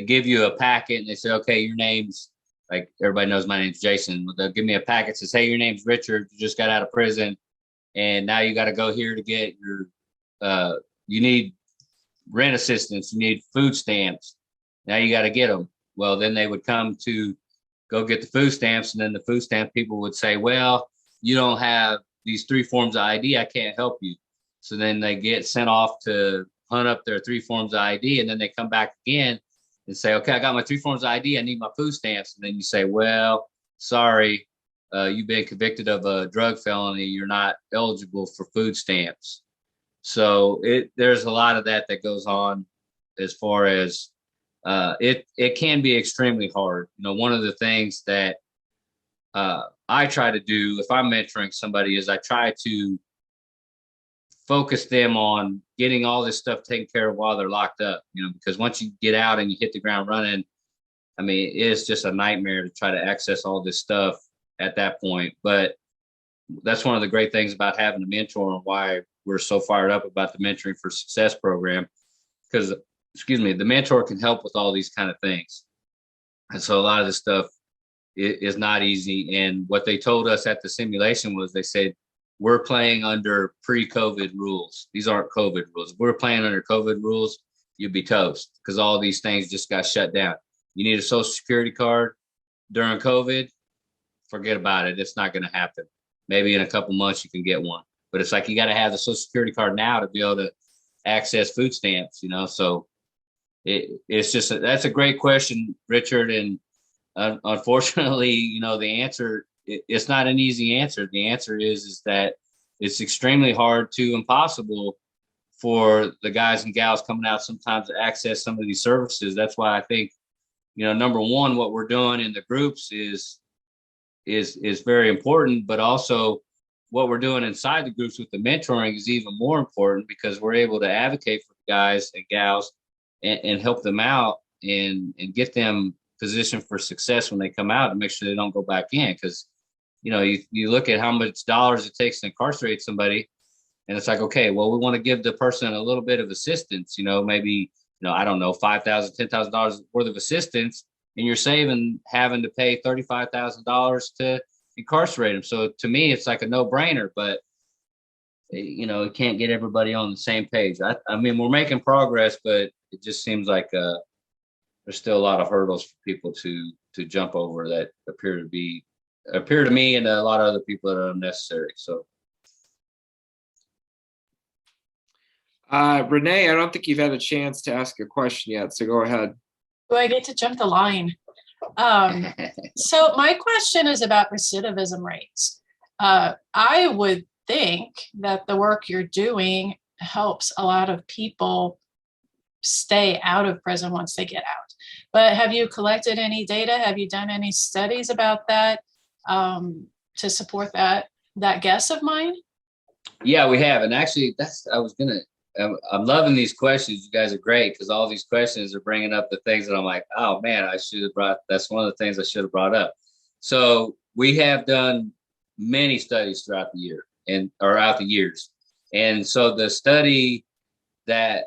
give you a packet and they say, okay, your name's, like, everybody knows my name's Jason. They'll give me a packet that says, hey, your name's Richard. You just got out of prison, and now you got to go here to get your you need rent assistance, you need food stamps. Now you got to get them. Well, then they would come to go get the food stamps, and then the food stamp people would say, well, you don't have these 3 forms of ID, I can't help you. So then they get sent off to hunt up their 3 forms of ID, and then they come back again and say, okay, I got my 3 forms of ID, I need my food stamps. And then you say, well, sorry, you've been convicted of a drug felony, you're not eligible for food stamps. So there's a lot of that goes on as far as it can be extremely hard. You know, one of the things that I try to do if I'm mentoring somebody is I try to focus them on getting all this stuff taken care of while they're locked up, you know, because once you get out and you hit the ground running, I mean, it's just a nightmare to try to access all this stuff at that point. But that's one of the great things about having a mentor and why we're so fired up about the Mentoring for Success program, because the mentor can help with all these kind of things. And so a lot of this stuff is not easy. And what they told us at the simulation was they said, we're playing under pre-COVID rules. These aren't COVID rules. If we're playing under COVID rules, you'd be toast because all these things just got shut down. You need a social security card during COVID, forget about it. It's not going to happen. Maybe in a couple months you can get one. But it's like you got to have the social security card now to be able to access food stamps, you know? So it's just that's a great question, Richard. And unfortunately, you know, the answer, it's not an easy answer. The answer is that it's extremely hard to impossible for the guys and gals coming out sometimes to access some of these services. That's why I think, you know, number one, what we're doing in the groups is very important, but also what we're doing inside the groups with the mentoring is even more important because we're able to advocate for the guys and gals and help them out and get them positioned for success when they come out and make sure they don't go back in. Because, you know, you look at how much dollars it takes to incarcerate somebody, And it's like, okay, well, we want to give the person a little bit of assistance, maybe, I don't know, $5,000, $10,000 worth of assistance, and you're saving having to pay $35,000 to incarcerate them. So to me, it's like a no-brainer, but you can't get everybody on the same page. I mean, we're making progress, but it just seems like there's still a lot of hurdles for people to jump over that appear to me and a lot of other people that are unnecessary. So. Renee, I don't think you've had a chance to ask a question yet, so go ahead. Do I get to jump the line? So my question is about recidivism rates. I would think that the work you're doing helps a lot of people stay out of prison once they get out. But have you collected any data? Have you done any studies about that to support that guess of mine? Yeah, we have. And actually, I'm loving these questions. You guys are great because all these questions are bringing up the things that I'm like, oh man, that's one of the things I should have brought up. So we have done many studies throughout the year throughout the years. And so the study that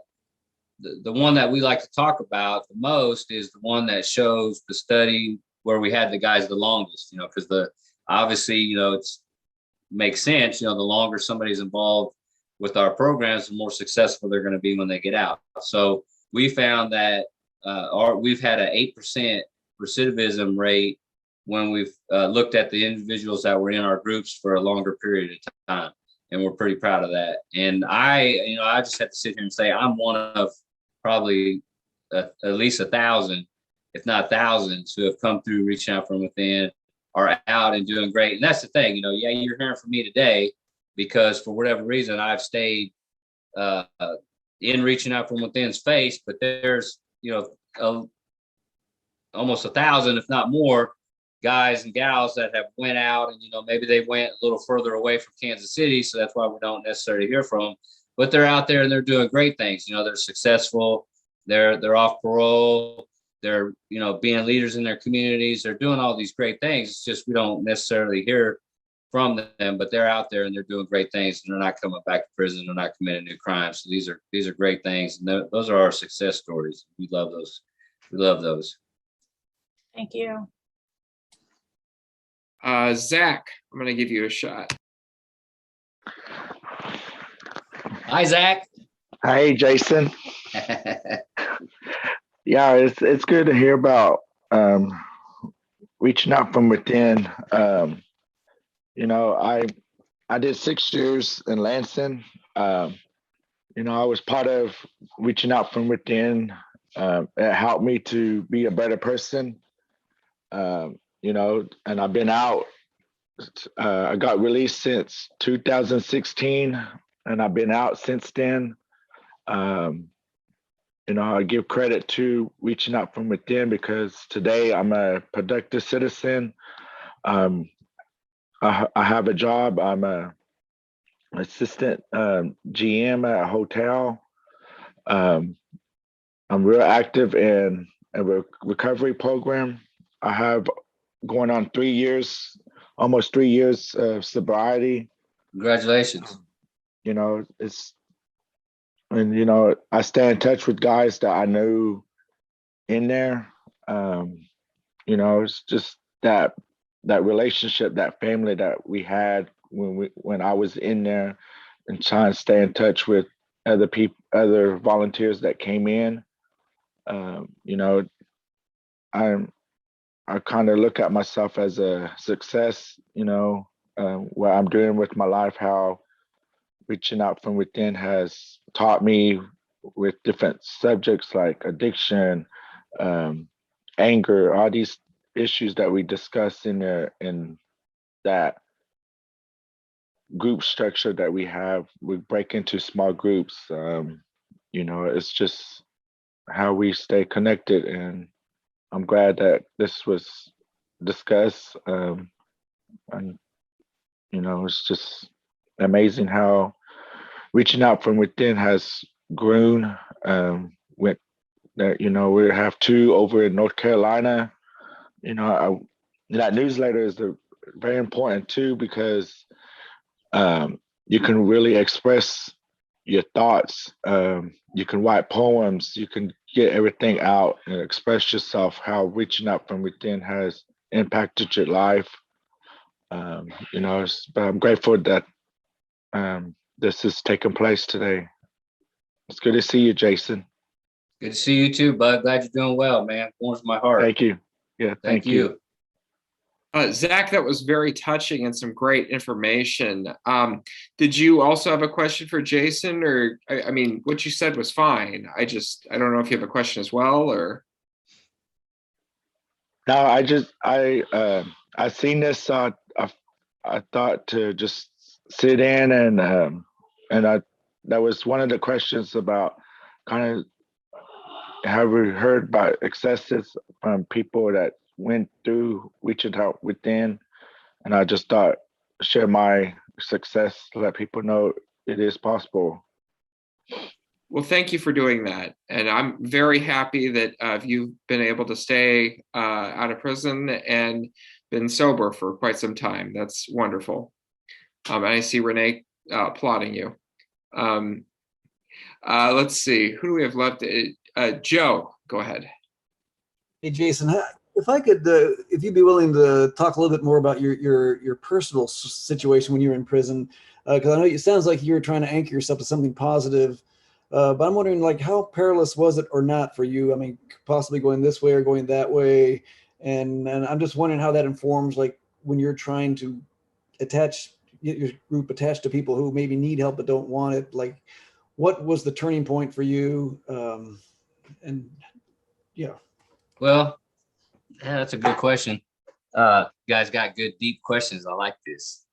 the one that we like to talk about the most is the one that shows the study where we had the guys the longest, because obviously, it's makes sense, the longer somebody's involved with our programs, the more successful they're going to be when they get out. So we found that we've had an 8% recidivism rate when we've looked at the individuals that were in our groups for a longer period of time. And we're pretty proud of that. And I just have to sit here and say, I'm one of probably at least 1,000, if not thousands, who have come through reaching out from within, are out and doing great. And that's the thing, you're hearing from me today, because for whatever reason, I've stayed in reaching out from within's face, but there's, almost 1,000, if not more, guys and gals that have went out and, maybe they went a little further away from Kansas City. So that's why we don't necessarily hear from them, but they're out there and they're doing great things. They're successful. They're off parole. They're, being leaders in their communities. They're doing all these great things. It's just, we don't necessarily hear from them, but they're out there and they're doing great things, and they're not coming back to prison. They're not committing new crimes. So these are great things. And those are our success stories. We love those. We love those. Thank you. Zach, I'm going to give you a shot. Hi, Zach. Hey, Jason. Yeah, it's good to hear about reaching out from within. I did 6 years in Lansing. I was part of reaching out from within. It helped me to be a better person. And I've been out. I got released since 2016, and I've been out since then. I give credit to reaching out from within, because today I'm a productive citizen. I have a job. I'm a assistant GM at a hotel. I'm real active in a recovery program. I have going on 3 years, almost 3 years of sobriety. Congratulations. I stay in touch with guys that I know in there. It's just that relationship, that family that we had when I was in there, and trying to stay in touch with other people, other volunteers that came in. I kind of look at myself as a success, what I'm doing with my life, how reaching out from within has taught me with different subjects like addiction, anger, all these issues that we discuss in that group structure that we have. We break into small groups. It's just how we stay connected, and I'm glad that this was discussed. It's just amazing how reaching out from within has grown. We have 2 over in North Carolina. That newsletter is very important too, because you can really express your thoughts. You can write poems. You can get everything out and express yourself. How reaching out from within has impacted your life. But I'm grateful that this is taking place today. It's good to see you, Jason. Good to see you too, bud. Glad you're doing well, man. Warms my heart. Thank you. Yeah, thank you. Zach, that was very touching and some great information. Did you also have a question for Jason, or I mean, what you said was fine. I don't know if you have a question as well, or. No, I seen this. I thought to just sit in and that was one of the questions about kind of have we heard about excesses from people that went through reaching out within, and I just thought share my success to let people know it is possible. Well, thank you for doing that. And I'm very happy that you've been able to stay out of prison and been sober for quite some time. That's wonderful. And I see Renee applauding you. Let's see, who do we have left? Joe, go ahead. Hey, Jason, if I could, if you'd be willing to talk a little bit more about your personal situation when you were in prison, because I know it sounds like you were trying to anchor yourself to something positive. But I'm wondering, like, how perilous was it or not for you? I mean, possibly going this way or going that way. And I'm just wondering how that informs, like, when you're trying to get your group attached to people who maybe need help but don't want it. Like, what was the turning point for you? And yeah. Well, yeah, that's a good question. You guys got good, deep questions. I like this.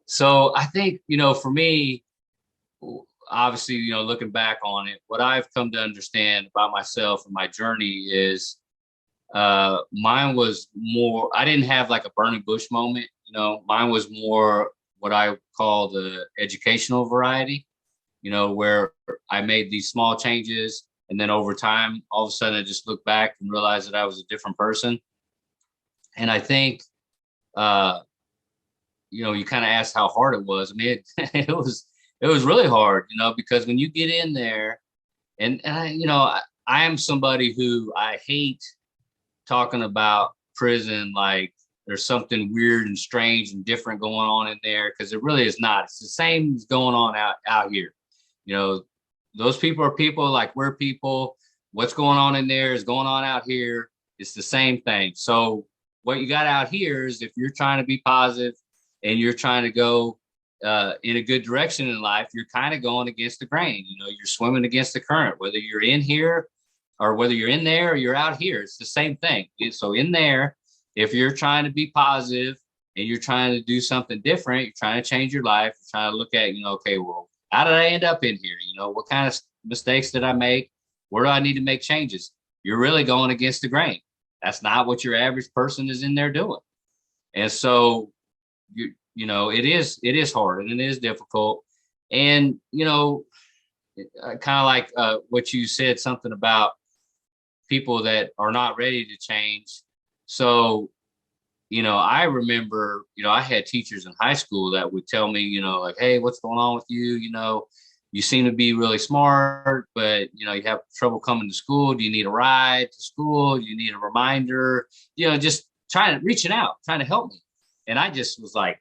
So I think, for me, obviously, looking back on it, what I've come to understand about myself and my journey is mine was more, I didn't have like a burning bush moment. Mine was more what I call the educational variety, where I made these small changes. And then over time, all of a sudden, I just looked back and realized that I was a different person. And I think, you kind of asked how hard it was. I mean, it was really hard, because when you get in there, and I am somebody who I hate talking about prison like there's something weird and strange and different going on in there, because it really is not. It's the same as going on out here. Those people are people like we're people. What's going on in there is going on out here. It's the same thing. So what you got out here is, if you're trying to be positive and you're trying to go in a good direction in life, you're kind of going against the grain. You're swimming against the current, whether you're in here or whether you're in there or you're out here. It's the same thing. So in there, if you're trying to be positive and you're trying to do something different, you're trying to change your life, you're trying to look at, okay, well, how did I end up in here? What kind of mistakes did I make? Where do I need to make changes? You're really going against the grain. That's not what your average person is in there doing. And so, it is hard and it is difficult. And, kind of like what you said, something about people that are not ready to change. So, I remember, I had teachers in high school that would tell me, like, hey, what's going on with you? You seem to be really smart, but, you have trouble coming to school. Do you need a ride to school? Do you need a reminder? Just reaching out, trying to help me. And I just was like,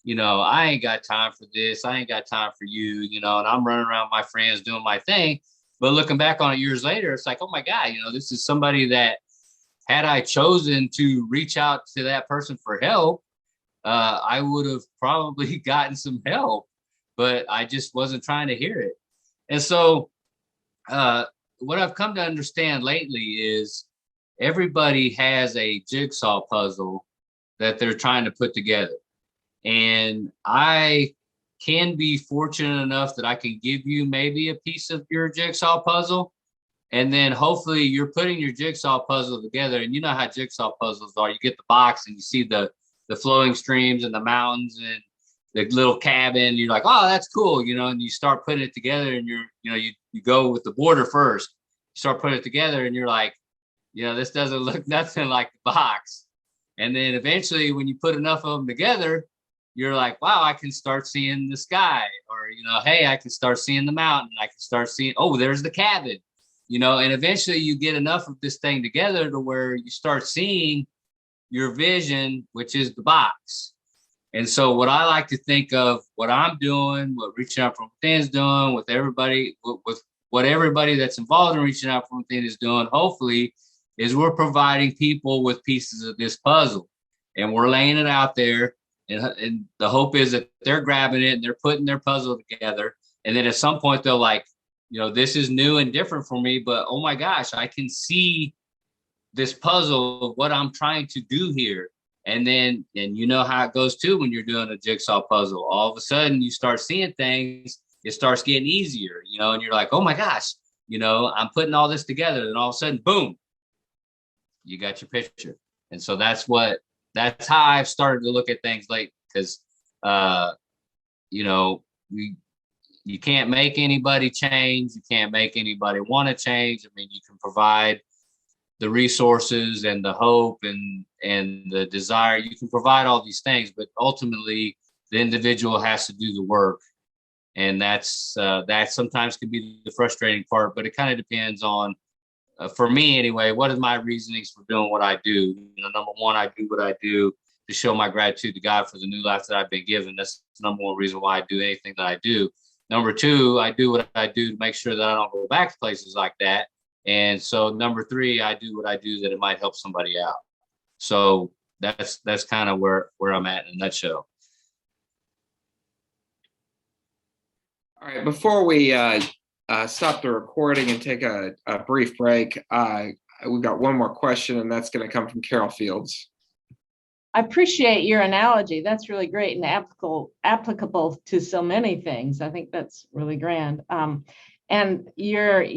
I ain't got time for this. I ain't got time for you, and I'm running around with my friends doing my thing. But looking back on it years later, it's like, oh my God, this is somebody that, had I chosen to reach out to that person for help, I would have probably gotten some help, but I just wasn't trying to hear it. And so what I've come to understand lately is everybody has a jigsaw puzzle that they're trying to put together. And I can be fortunate enough that I can give you maybe a piece of your jigsaw puzzle. And then hopefully you're putting your jigsaw puzzle together. And you know how jigsaw puzzles are. You get the box and you see the flowing streams and the mountains and the little cabin. You're like, oh, that's cool. And you start putting it together, and you go with the border first. You start putting it together and you're like, this doesn't look nothing like the box. And then eventually when you put enough of them together, you're like, wow, I can start seeing the sky, or, hey, I can start seeing the mountain. I can start seeing, oh, there's the cabin, and eventually you get enough of this thing together to where you start seeing your vision, which is the box. And so what I like to think of, what I'm doing, what Reaching Out From Within is doing, with everybody, with what everybody that's involved in Reaching Out From Within is doing, hopefully, is we're providing people with pieces of this puzzle, and we're laying it out there. And the hope is that they're grabbing it and they're putting their puzzle together. And then at some point they're like, this is new and different for me, but oh my gosh, I can see this puzzle of what I'm trying to do here. And then, and you know how it goes too when you're doing a jigsaw puzzle. All of a sudden you start seeing things, it starts getting easier, and you're like, oh my gosh, I'm putting all this together. And all of a sudden, boom, you got your picture. And so that's how I've started to look at things, like, because, you can't make anybody change. You can't make anybody want to change. I mean, you can provide the resources and the hope and the desire. You can provide all these things, but ultimately the individual has to do the work. And that sometimes can be the frustrating part, but it kind of depends on, for me anyway, what is my reasonings for doing what I do? Number one, I do what I do to show my gratitude to God for the new life that I've been given. That's the number one reason why I do anything that I do. Number two, I do what I do to make sure that I don't go back to places like that. And so number three, I do what I do that it might help somebody out. So that's kind of where I'm at in a nutshell. All right, before we stop the recording and take a brief break, we've got one more question, and that's going to come from Carol Fields. I appreciate your analogy. That's really great and applicable to so many things. I think that's really grand. And you're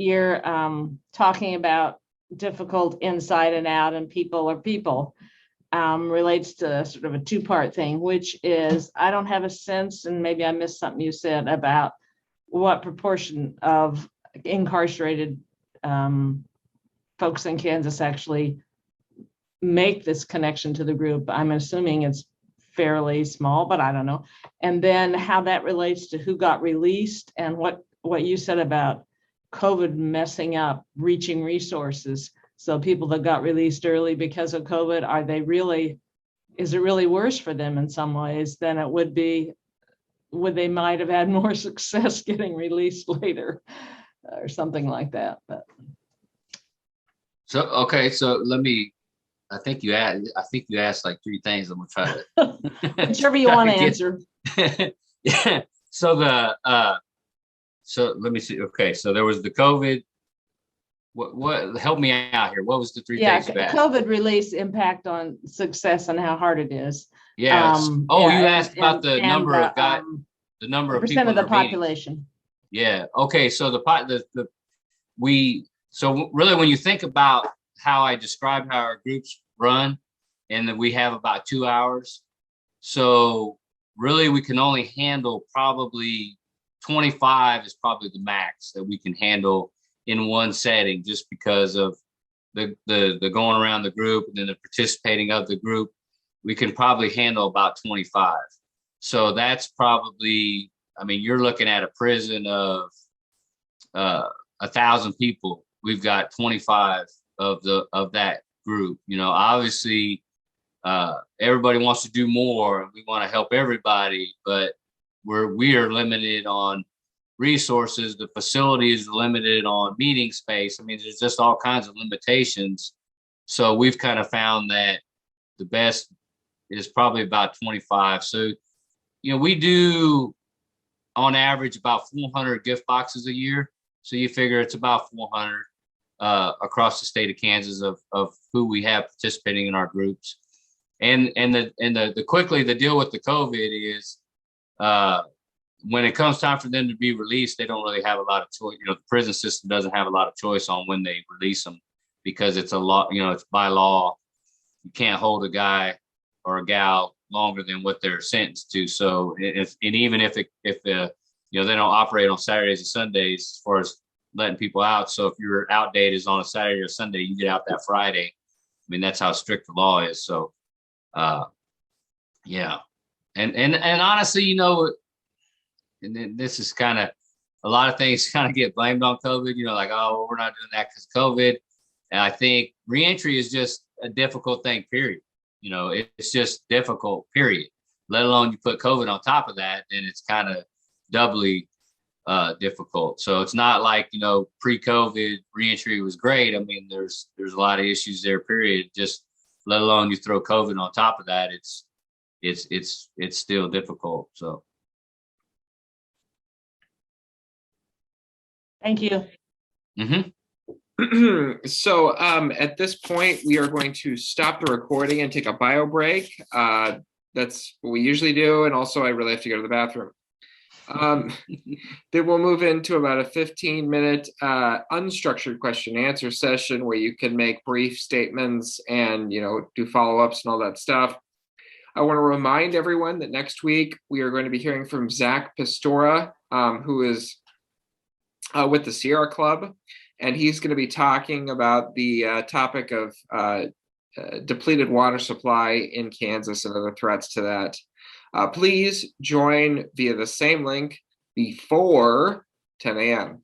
talking about difficult inside and out, and people are people, relates to sort of a two-part thing, which is, I don't have a sense, and maybe I missed something you said about what proportion of incarcerated folks in Kansas actually make this connection to the group. I'm assuming it's fairly small, but I don't know. And then how that relates to who got released, and what you said about COVID messing up reaching resources. So people that got released early because of COVID, is it really worse for them in some ways than it would be? They might have had more success getting released later or something like that. But so, okay, so I think you asked like three things. I'm gonna try to whichever you want to answer. Yeah. So let me see. Okay, so there was the COVID. What help me out here? What was the three things you asked? COVID release impact on success and how hard it is. Yes. You asked about the number of guys, the number of percent people of the intervening. population. Yeah. Okay. So so really, when you think about how I described how our groups run, and that we have about 2 hours, so really we can only handle probably 25 is probably the max that we can handle in one setting, just because of the going around the group and then the participating of the group. We can probably handle about 25. So that's probably, I mean, you're looking at a prison of 1,000 people. We've got 25 of that group. Obviously, everybody wants to do more, and we want to help everybody, but we are limited on resources. The facility is limited on meeting space. I mean, there's just all kinds of limitations. So we've kind of found that the best is probably about 25. So, we do on average about 400 gift boxes a year. So you figure it's about 400 across the state of Kansas of who we have participating in our groups. And the deal with the COVID is, when it comes time for them to be released, they don't really have a lot of choice. The prison system doesn't have a lot of choice on when they release them, because it's a law, it's by law. You can't hold a guy or a gal longer than what they're sentenced to. So even if they don't operate on Saturdays and Sundays as far as letting people out. So if your out date is on a Saturday or Sunday, you get out that Friday. I mean, that's how strict the law is. So, yeah. And honestly, you know, and then this is kind of a lot of things kind of get blamed on COVID. You know, like, oh, well, we're not doing that because COVID. And I think reentry is just a difficult thing. Period. You know, it's just difficult. Period. Let alone you put COVID on top of that, then it's kind of doubly difficult. So it's not like, you know, pre-COVID reentry was great. I mean, there's a lot of issues there. Period. Just let alone you throw COVID on top of that, it's still difficult. So. Thank you. So at this point, we are going to stop the recording and take a bio break. That's what we usually do. And also, I really have to go to the bathroom. Then we'll move into about a 15-minute unstructured question and answer session where you can make brief statements and, you know, do follow-ups and all that stuff. I want to remind everyone that next week we are going to be hearing from Zach Pastora, who is with the Sierra Club, and he's going to be talking about the topic of depleted water supply in Kansas and other threats to that. Please join via the same link before 10 a.m.